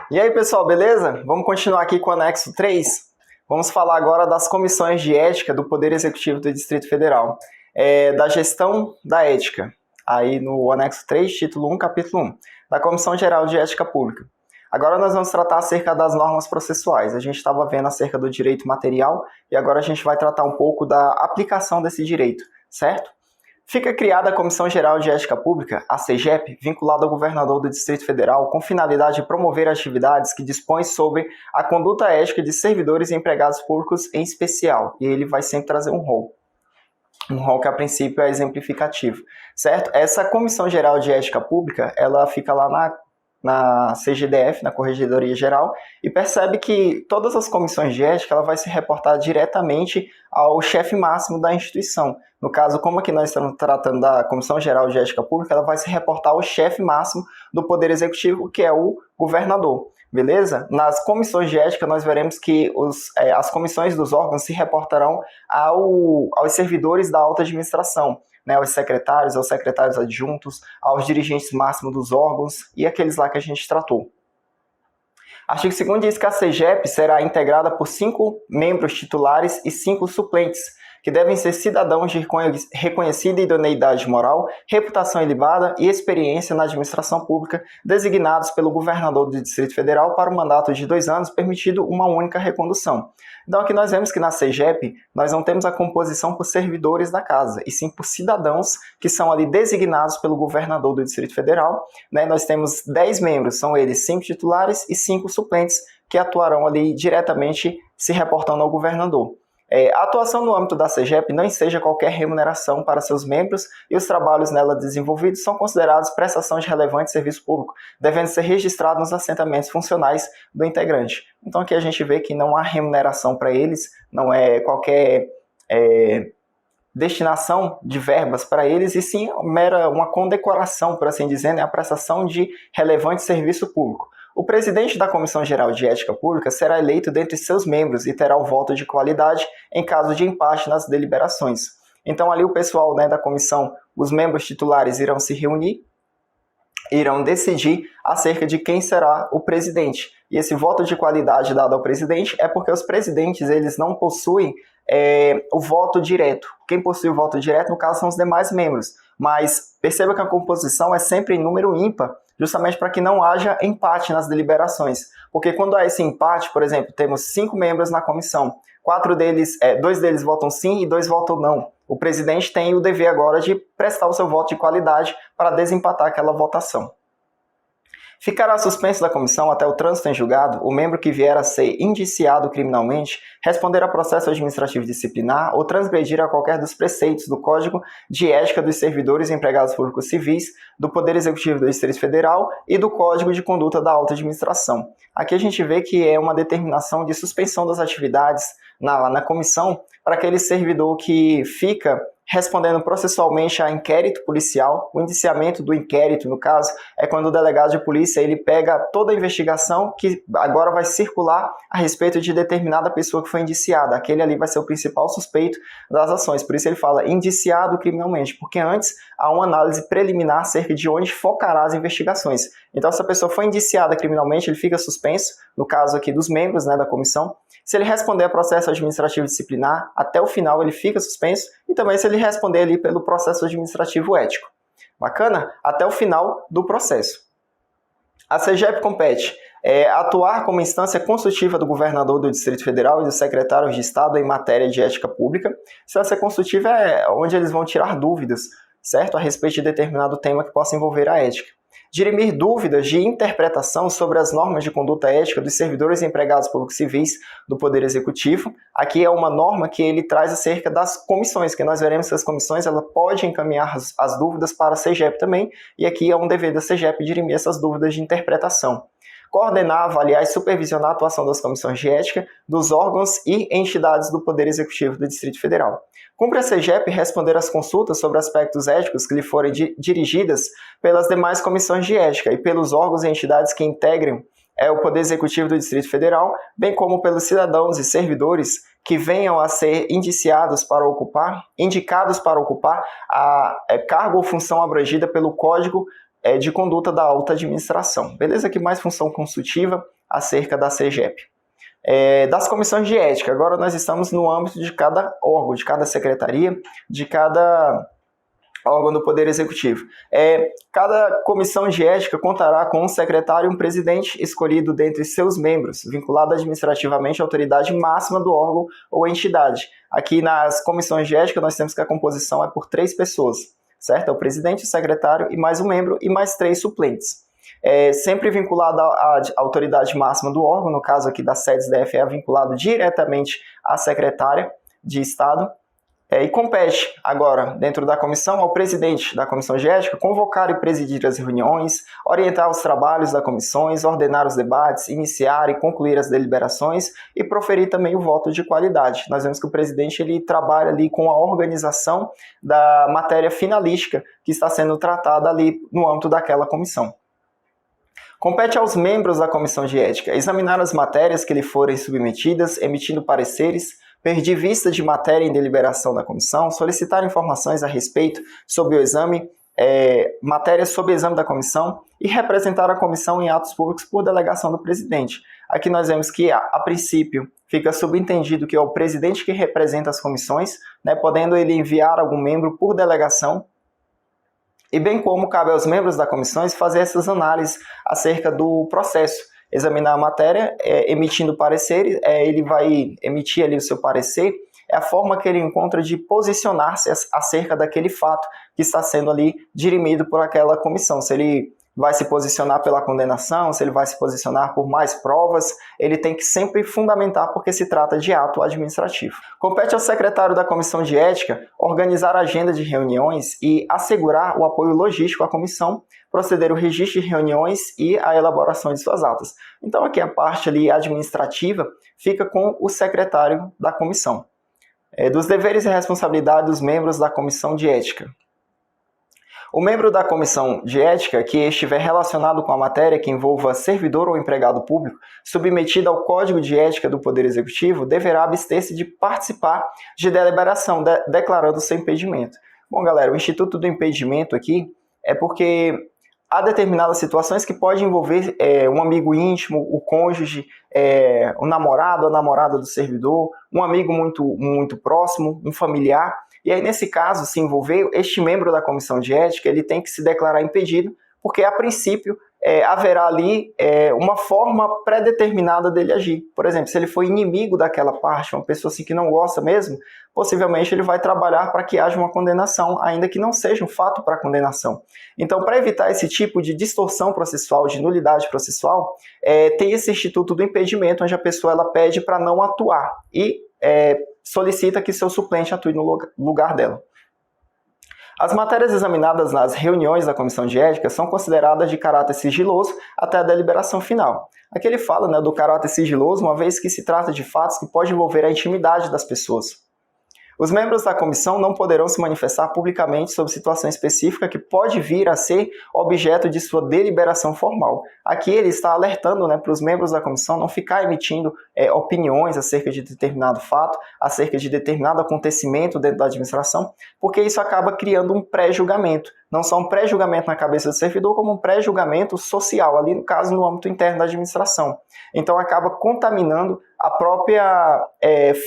E aí, pessoal, beleza? Vamos continuar aqui com o anexo 3. Vamos falar agora das comissões de ética do Poder Executivo do Distrito Federal, da gestão da ética, aí no anexo 3, título 1, capítulo 1, da Comissão Geral de Ética Pública. Agora nós vamos tratar acerca das normas processuais. A gente estava vendo acerca do direito material e agora a gente vai tratar um pouco da aplicação desse direito, certo? Fica criada a Comissão Geral de Ética Pública, a CGEP, vinculada ao governador do Distrito Federal, com finalidade de promover atividades que dispõem sobre a conduta ética de servidores e empregados públicos em especial. E ele vai sempre trazer um rol que a princípio é exemplificativo, certo? Essa Comissão Geral de Ética Pública, ela fica lá na CGDF, na Corregedoria Geral, e percebe que todas as comissões de ética ela vai se reportar diretamente ao chefe máximo da instituição. No caso, como aqui nós estamos tratando da Comissão Geral de Ética Pública, ela vai se reportar ao chefe máximo do Poder Executivo, que é o governador. Beleza? Nas comissões de ética, nós veremos que as comissões dos órgãos se reportarão aos servidores da alta administração, né, aos secretários adjuntos, aos dirigentes máximos dos órgãos e aqueles lá que a gente tratou. Artigo 2º diz que a CGEP será integrada por 5 membros titulares e 5 suplentes, que devem ser cidadãos de reconhecida idoneidade moral, reputação ilibada e experiência na administração pública, designados pelo governador do Distrito Federal para um mandato de 2 anos, permitido uma única recondução. Então aqui nós vemos que na CGEP nós não temos a composição por servidores da casa, e sim por cidadãos que são ali designados pelo governador do Distrito Federal. Né? Nós temos 10 membros, são eles 5 titulares e 5 suplentes, que atuarão ali diretamente se reportando ao governador. A atuação no âmbito da CGEP não enseja qualquer remuneração para seus membros e os trabalhos nela desenvolvidos são considerados prestação de relevante serviço público, devendo ser registrados nos assentamentos funcionais do integrante. Então aqui a gente vê que não há remuneração para eles, não é qualquer destinação de verbas para eles, e sim uma condecoração, por assim dizer, né, a prestação de relevante serviço público. O presidente da Comissão Geral de Ética Pública será eleito dentre seus membros e terá o voto de qualidade em caso de empate nas deliberações. Então ali o pessoal, né, da comissão, os membros titulares irão se reunir, irão decidir acerca de quem será o presidente. E esse voto de qualidade dado ao presidente é porque os presidentes eles não possuem o voto direto. Quem possui o voto direto, no caso, são os demais membros. Mas perceba que a composição é sempre em número ímpar, justamente para que não haja empate nas deliberações. Porque quando há esse empate, por exemplo, temos 5 membros na comissão, 2 deles votam sim e 2 votam não. O presidente tem o dever agora de prestar o seu voto de qualidade para desempatar aquela votação. Ficará suspenso da comissão até o trânsito em julgado o membro que vier a ser indiciado criminalmente, responder a processo administrativo disciplinar ou transgredir a qualquer dos preceitos do Código de Ética dos Servidores e Empregados Públicos Civis, do Poder Executivo do Distrito Federal e do Código de Conduta da Alta Administração. Aqui a gente vê que é uma determinação de suspensão das atividades na comissão para aquele servidor que fica respondendo processualmente a inquérito policial. O indiciamento do inquérito, no caso, é quando o delegado de polícia ele pega toda a investigação que agora vai circular a respeito de determinada pessoa que foi indiciada. Aquele ali vai ser o principal suspeito das ações. Por isso ele fala indiciado criminalmente, porque antes há uma análise preliminar acerca de onde focará as investigações. Então, se a pessoa foi indiciada criminalmente, ele fica suspenso, no caso aqui dos membros, né, da comissão. Se ele responder a processo administrativo disciplinar, até o final ele fica suspenso, e também se ele responder ali pelo processo administrativo ético. Bacana? Até o final do processo. A CGEP compete atuar como instância consultiva do governador do Distrito Federal e dos secretários de Estado em matéria de ética pública. Instância consultiva é onde eles vão tirar dúvidas, certo? A respeito de determinado tema que possa envolver a ética. Dirimir dúvidas de interpretação sobre as normas de conduta ética dos servidores e empregados públicos civis do Poder Executivo. Aqui é uma norma que ele traz acerca das comissões, que nós veremos que as comissões ela pode encaminhar as dúvidas para a CGEP também, e aqui é um dever da CGEP dirimir essas dúvidas de interpretação. Coordenar, avaliar e supervisionar a atuação das comissões de ética, dos órgãos e entidades do Poder Executivo do Distrito Federal. Cumpre a CGEP responder às consultas sobre aspectos éticos que lhe forem dirigidas pelas demais comissões de ética e pelos órgãos e entidades que integrem o Poder Executivo do Distrito Federal, bem como pelos cidadãos e servidores que venham a ser indicados para ocupar cargo ou função abrangida pelo Código de Conduta da Alta Administração. Beleza? Que mais função consultiva, acerca da CEGEP. Das comissões de ética, agora nós estamos no âmbito de cada órgão, de cada secretaria, de cada órgão do Poder Executivo. Cada comissão de ética contará com um secretário e um presidente escolhido dentre seus membros, vinculado administrativamente à autoridade máxima do órgão ou entidade. Aqui nas comissões de ética nós temos que a composição é por 3 pessoas, certo? É o presidente, o secretário e mais um membro e mais 3 suplentes. Sempre vinculado à autoridade máxima do órgão, no caso aqui da SEDES-DF é vinculado diretamente à secretária de Estado, e compete agora, dentro da comissão, ao presidente da comissão de ética convocar e presidir as reuniões, orientar os trabalhos das comissões, ordenar os debates, iniciar e concluir as deliberações e proferir também o voto de qualidade. Nós vemos que o presidente ele trabalha ali com a organização da matéria finalística que está sendo tratada ali no âmbito daquela comissão. Compete aos membros da comissão de ética examinar as matérias que lhe forem submetidas, emitindo pareceres, pedir vista de matéria em deliberação da comissão, solicitar informações a respeito sobre o exame, matérias sob exame da comissão e representar a comissão em atos públicos por delegação do presidente. Aqui nós vemos que, a princípio, fica subentendido que é o presidente que representa as comissões, né, podendo ele enviar algum membro por delegação, e bem como cabe aos membros da comissão fazer essas análises acerca do processo, examinar a matéria, emitindo parecer, ele vai emitir ali o seu parecer, é a forma que ele encontra de posicionar-se acerca daquele fato que está sendo ali dirimido por aquela comissão. Se ele vai se posicionar pela condenação, se ele vai se posicionar por mais provas, ele tem que sempre fundamentar porque se trata de ato administrativo. Compete ao secretário da comissão de ética organizar a agenda de reuniões e assegurar o apoio logístico à comissão, proceder o registro de reuniões e a elaboração de suas atas. Então aqui a parte ali administrativa fica com o secretário da comissão. Dos deveres e responsabilidades dos membros da comissão de ética. O membro da comissão de ética que estiver relacionado com a matéria que envolva servidor ou empregado público, submetido ao Código de Ética do Poder Executivo, deverá abster-se de participar de deliberação, declarando seu impedimento. Bom, galera, o Instituto do Impedimento aqui é porque há determinadas situações que podem envolver um amigo íntimo, o cônjuge, o namorado, a namorada do servidor, um amigo muito próximo, um familiar. E aí, nesse caso, se envolver, este membro da comissão de ética ele tem que se declarar impedido, porque, a princípio, haverá ali uma forma pré-determinada dele agir. Por exemplo, se ele for inimigo daquela parte, uma pessoa assim que não gosta mesmo, possivelmente ele vai trabalhar para que haja uma condenação, ainda que não seja um fato para condenação. Então, para evitar esse tipo de distorção processual, de nulidade processual, tem esse instituto do impedimento, onde a pessoa ela pede para não atuar e solicita que seu suplente atue no lugar dela. As matérias examinadas nas reuniões da comissão de ética são consideradas de caráter sigiloso até a deliberação final. Aqui ele fala, do caráter sigiloso, uma vez que se trata de fatos que podem envolver a intimidade das pessoas. Os membros da comissão não poderão se manifestar publicamente sobre situação específica que pode vir a ser objeto de sua deliberação formal. Aqui ele está alertando para os membros da comissão não ficar emitindo opiniões acerca de determinado fato, acerca de determinado acontecimento dentro da administração, porque isso acaba criando um pré-julgamento. Não só um pré-julgamento na cabeça do servidor, como um pré-julgamento social, ali no caso no âmbito interno da administração. Então acaba contaminando a própria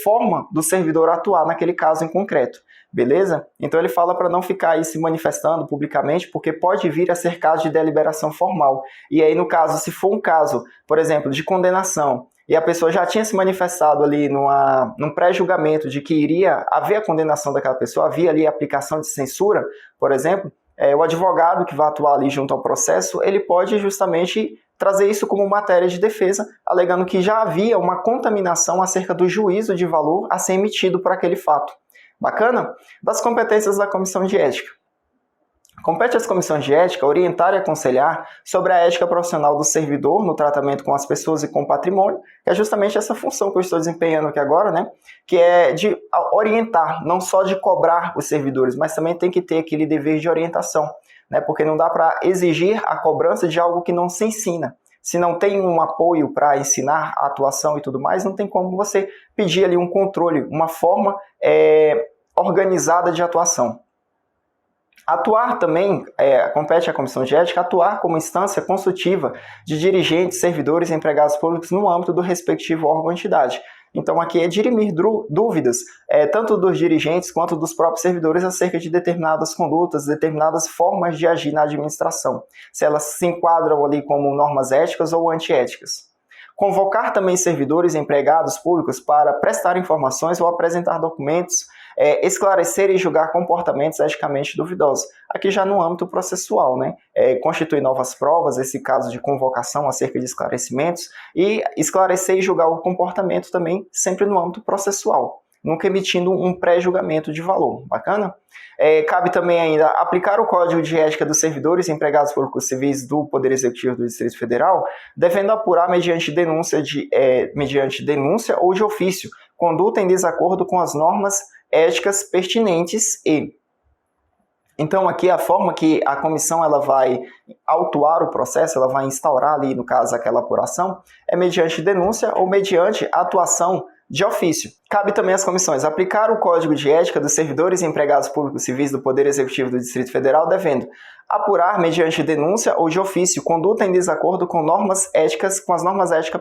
forma do servidor atuar naquele caso em concreto, beleza? Então ele fala para não ficar aí se manifestando publicamente, porque pode vir a ser caso de deliberação formal. E aí no caso, se for um caso, por exemplo, de condenação, e a pessoa já tinha se manifestado ali num pré-julgamento de que iria haver a condenação daquela pessoa, havia ali a aplicação de censura, por exemplo, o advogado que vai atuar ali junto ao processo, ele pode justamente trazer isso como matéria de defesa, alegando que já havia uma contaminação acerca do juízo de valor a ser emitido por aquele fato. Bacana? Das competências da comissão de ética. Compete às comissões de ética orientar e aconselhar sobre a ética profissional do servidor no tratamento com as pessoas e com o patrimônio, que é justamente essa função que eu estou desempenhando aqui agora, que é de orientar, não só de cobrar os servidores, mas também tem que ter aquele dever de orientação, porque não dá para exigir a cobrança de algo que não se ensina. Se não tem um apoio para ensinar a atuação e tudo mais, não tem como você pedir ali um controle, uma forma organizada de atuação. Atuar também, compete à Comissão de Ética atuar como instância consultiva de dirigentes, servidores e empregados públicos no âmbito do respectivo órgão ou entidade. Então, aqui é dirimir dúvidas, tanto dos dirigentes quanto dos próprios servidores acerca de determinadas condutas, determinadas formas de agir na administração, se elas se enquadram ali como normas éticas ou antiéticas. Convocar também servidores e empregados públicos para prestar informações ou apresentar documentos, esclarecer e julgar comportamentos eticamente duvidosos. Aqui já no âmbito processual, né? Constituir novas provas, esse caso de convocação acerca de esclarecimentos, e esclarecer e julgar o comportamento também sempre no âmbito processual, nunca emitindo um pré-julgamento de valor. Bacana? Cabe também ainda aplicar o Código de Ética dos Servidores e Empregados Públicos Civis do Poder Executivo do Distrito Federal, devendo apurar mediante denúncia ou de ofício, conduta em desacordo com as normas éticas pertinentes e... Então, aqui a forma que a comissão ela vai autuar o processo, ela vai instaurar ali, no caso, aquela apuração, é mediante denúncia ou mediante atuação de ofício. Cabe também às comissões aplicar o Código de Ética dos Servidores e Empregados Públicos Civis do Poder Executivo do Distrito Federal, devendo apurar, mediante denúncia ou de ofício, conduta em desacordo com as normas éticas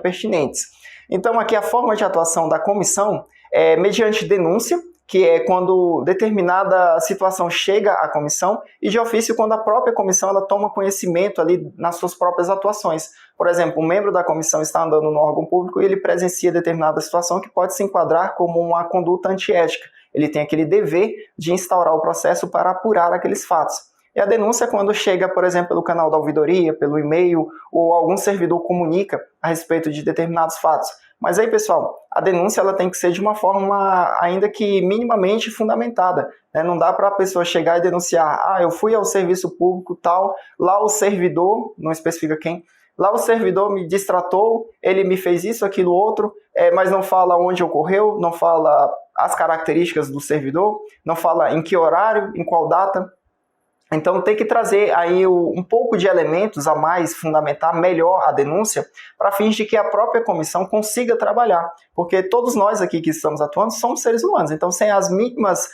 pertinentes. Então, aqui a forma de atuação da comissão é mediante denúncia, que é quando determinada situação chega à comissão, e de ofício quando a própria comissão ela toma conhecimento ali nas suas próprias atuações. Por exemplo, um membro da comissão está andando no órgão público e ele presencia determinada situação que pode se enquadrar como uma conduta antiética. Ele tem aquele dever de instaurar o processo para apurar aqueles fatos. E a denúncia é quando chega, por exemplo, pelo canal da ouvidoria, pelo e-mail, ou algum servidor comunica a respeito de determinados fatos. Mas aí, pessoal, a denúncia ela tem que ser de uma forma ainda que minimamente fundamentada, né? Não dá para a pessoa chegar e denunciar, eu fui ao serviço público tal, lá o servidor, não especifica quem, lá o servidor me distratou, ele me fez isso, aquilo, outro, mas não fala onde ocorreu, não fala as características do servidor, não fala em que horário, em qual data. Então tem que trazer aí um pouco de elementos a mais, fundamentar melhor a denúncia, para fins de que a própria comissão consiga trabalhar. Porque todos nós aqui que estamos atuando somos seres humanos, então sem as mínimas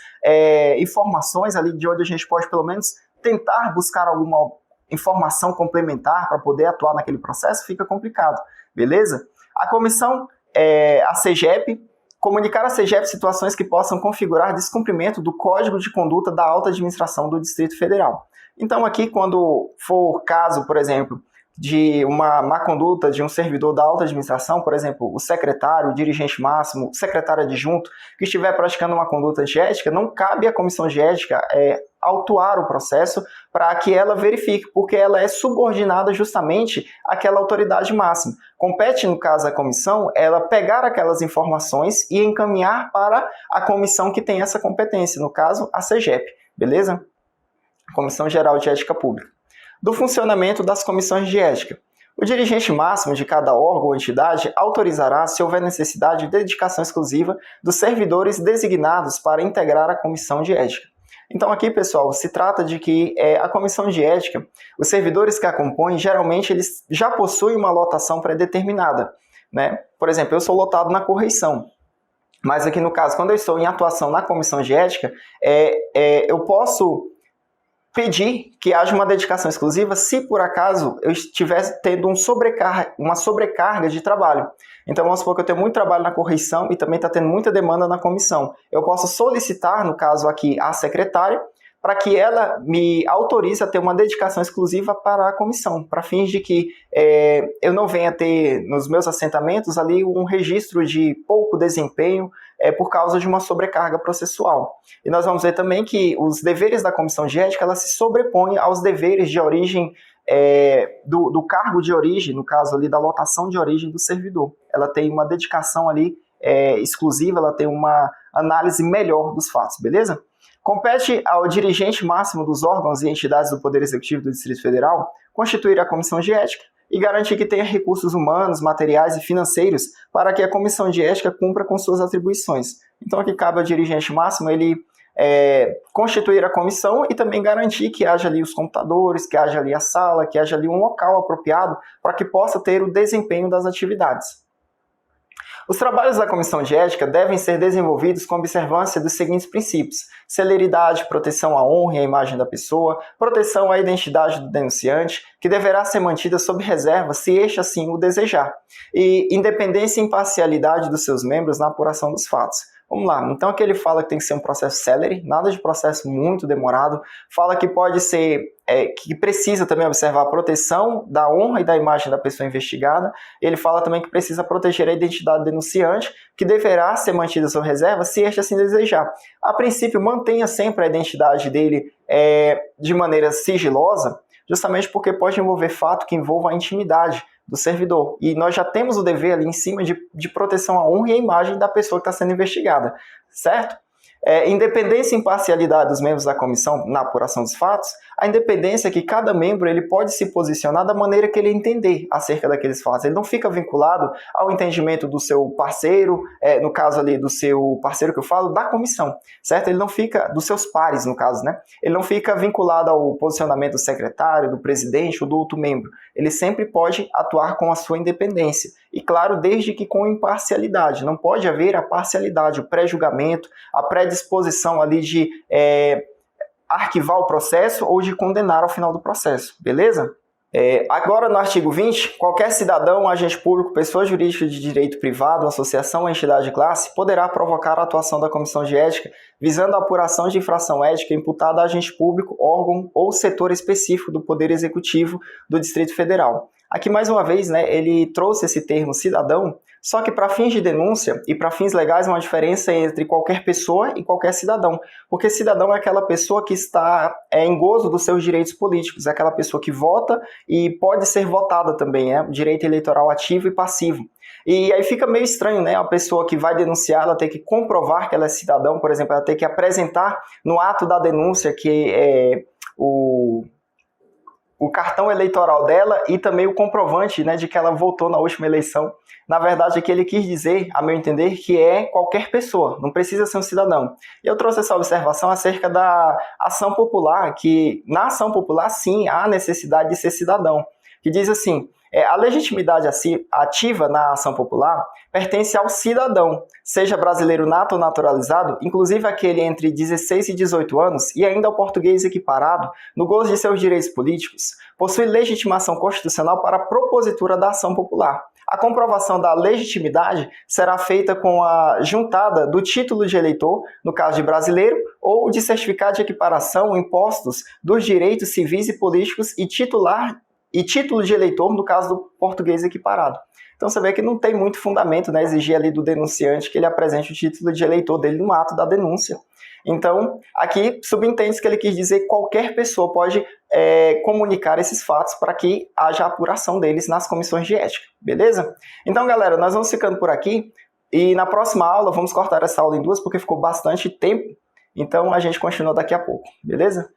informações ali de onde a gente pode pelo menos tentar buscar alguma informação complementar para poder atuar naquele processo, fica complicado, beleza? A comissão, a CEGEP, comunicar à CEGEP situações que possam configurar descumprimento do Código de Conduta da Alta Administração do Distrito Federal. Então aqui, quando for caso, por exemplo, de uma má conduta de um servidor da alta administração, por exemplo, o secretário, o dirigente máximo, o secretário adjunto, que estiver praticando uma conduta antiética, não cabe à comissão de ética autuar o processo para que ela verifique, porque ela é subordinada justamente àquela autoridade máxima. Compete, no caso, à comissão, ela pegar aquelas informações e encaminhar para a comissão que tem essa competência, no caso, a CEGEP, beleza? Comissão Geral de Ética Pública. Do funcionamento das comissões de ética. O dirigente máximo de cada órgão ou entidade autorizará, se houver necessidade, de dedicação exclusiva dos servidores designados para integrar a comissão de ética. Então aqui, pessoal, se trata de que a comissão de ética, os servidores que a compõem, geralmente eles já possuem uma lotação pré-determinada, né? Por exemplo, eu sou lotado na correição. Mas aqui no caso, quando eu estou em atuação na comissão de ética, eu posso pedir que haja uma dedicação exclusiva se por acaso eu estiver tendo uma sobrecarga de trabalho. Então vamos supor que eu tenho muito trabalho na correição e também está tendo muita demanda na comissão. Eu posso solicitar, no caso aqui, a secretária, para que ela me autorize a ter uma dedicação exclusiva para a comissão, para fins de que eu não venha ter nos meus assentamentos ali um registro de pouco desempenho por causa de uma sobrecarga processual. E nós vamos ver também que os deveres da comissão de ética ela se sobrepõem aos deveres de origem do cargo de origem, no caso ali da lotação de origem do servidor. Ela tem uma dedicação ali exclusiva, ela tem uma análise melhor dos fatos, beleza? Compete ao dirigente máximo dos órgãos e entidades do Poder Executivo do Distrito Federal constituir a comissão de ética e garantir que tenha recursos humanos, materiais e financeiros para que a comissão de ética cumpra com suas atribuições. Então aqui cabe ao dirigente máximo ele constituir a comissão e também garantir que haja ali os computadores, que haja ali a sala, que haja ali um local apropriado para que possa ter o desempenho das atividades. Os trabalhos da Comissão de Ética devem ser desenvolvidos com observância dos seguintes princípios: celeridade, proteção à honra e à imagem da pessoa, proteção à identidade do denunciante, que deverá ser mantida sob reserva se este assim o desejar, e independência e imparcialidade dos seus membros na apuração dos fatos. Vamos lá, então aqui ele fala que tem que ser um processo célere, nada de processo muito demorado, fala que pode ser, que precisa também observar a proteção da honra e da imagem da pessoa investigada, ele fala também que precisa proteger a identidade do denunciante, que deverá ser mantida sob reserva se este assim desejar. A princípio, mantenha sempre a identidade dele de maneira sigilosa, justamente porque pode envolver fato que envolva a intimidade do servidor. E nós já temos o dever ali em cima de proteção à honra e à imagem da pessoa que está sendo investigada, certo? Independência e imparcialidade dos membros da comissão na apuração dos fatos, a independência é que cada membro ele pode se posicionar da maneira que ele entender acerca daqueles fatos. Ele não fica vinculado ao entendimento do seu parceiro, no caso ali do seu parceiro que eu falo, da comissão, certo? Ele não fica, dos seus pares no caso, né? Ele não fica vinculado ao posicionamento do secretário, do presidente ou do outro membro. Ele sempre pode atuar com a sua independência. E claro, desde que com imparcialidade. Não pode haver a parcialidade, o pré-julgamento, a predisposição ali de arquivar o processo ou de condenar ao final do processo, beleza? Agora no artigo 20, qualquer cidadão, agente público, pessoa jurídica de direito privado, associação ou entidade de classe poderá provocar a atuação da Comissão de Ética visando a apuração de infração ética imputada a agente público, órgão ou setor específico do Poder Executivo do Distrito Federal. Aqui, mais uma vez, né, ele trouxe esse termo cidadão, só que para fins de denúncia e para fins legais há uma diferença entre qualquer pessoa e qualquer cidadão. Porque cidadão é aquela pessoa que está em gozo dos seus direitos políticos, é aquela pessoa que vota e pode ser votada também, direito eleitoral ativo e passivo. E aí fica meio estranho, né? A pessoa que vai denunciar, ela tem que comprovar que ela é cidadão, por exemplo, ela tem que apresentar no ato da denúncia que é o cartão eleitoral dela e também o comprovante, né, de que ela votou na última eleição. Na verdade, aqui ele quis dizer, a meu entender, que é qualquer pessoa, não precisa ser um cidadão. E eu trouxe essa observação acerca da ação popular, que na ação popular, sim, há necessidade de ser cidadão. Que diz assim: a legitimidade ativa na ação popular pertence ao cidadão, seja brasileiro nato ou naturalizado, inclusive aquele entre 16 e 18 anos, e ainda ao português equiparado, no gozo de seus direitos políticos, possui legitimação constitucional para a propositura da ação popular. A comprovação da legitimidade será feita com a juntada do título de eleitor, no caso de brasileiro, ou de certificado de equiparação impostos dos direitos civis e políticos e título de eleitor, no caso do português equiparado. Então você vê que não tem muito fundamento, né, exigir ali do denunciante que ele apresente o título de eleitor dele no ato da denúncia. Então, aqui subentende-se que ele quis dizer que qualquer pessoa pode comunicar esses fatos para que haja apuração deles nas comissões de ética, beleza? Então, galera, nós vamos ficando por aqui e na próxima aula, vamos cortar essa aula em duas porque ficou bastante tempo, então a gente continua daqui a pouco, beleza?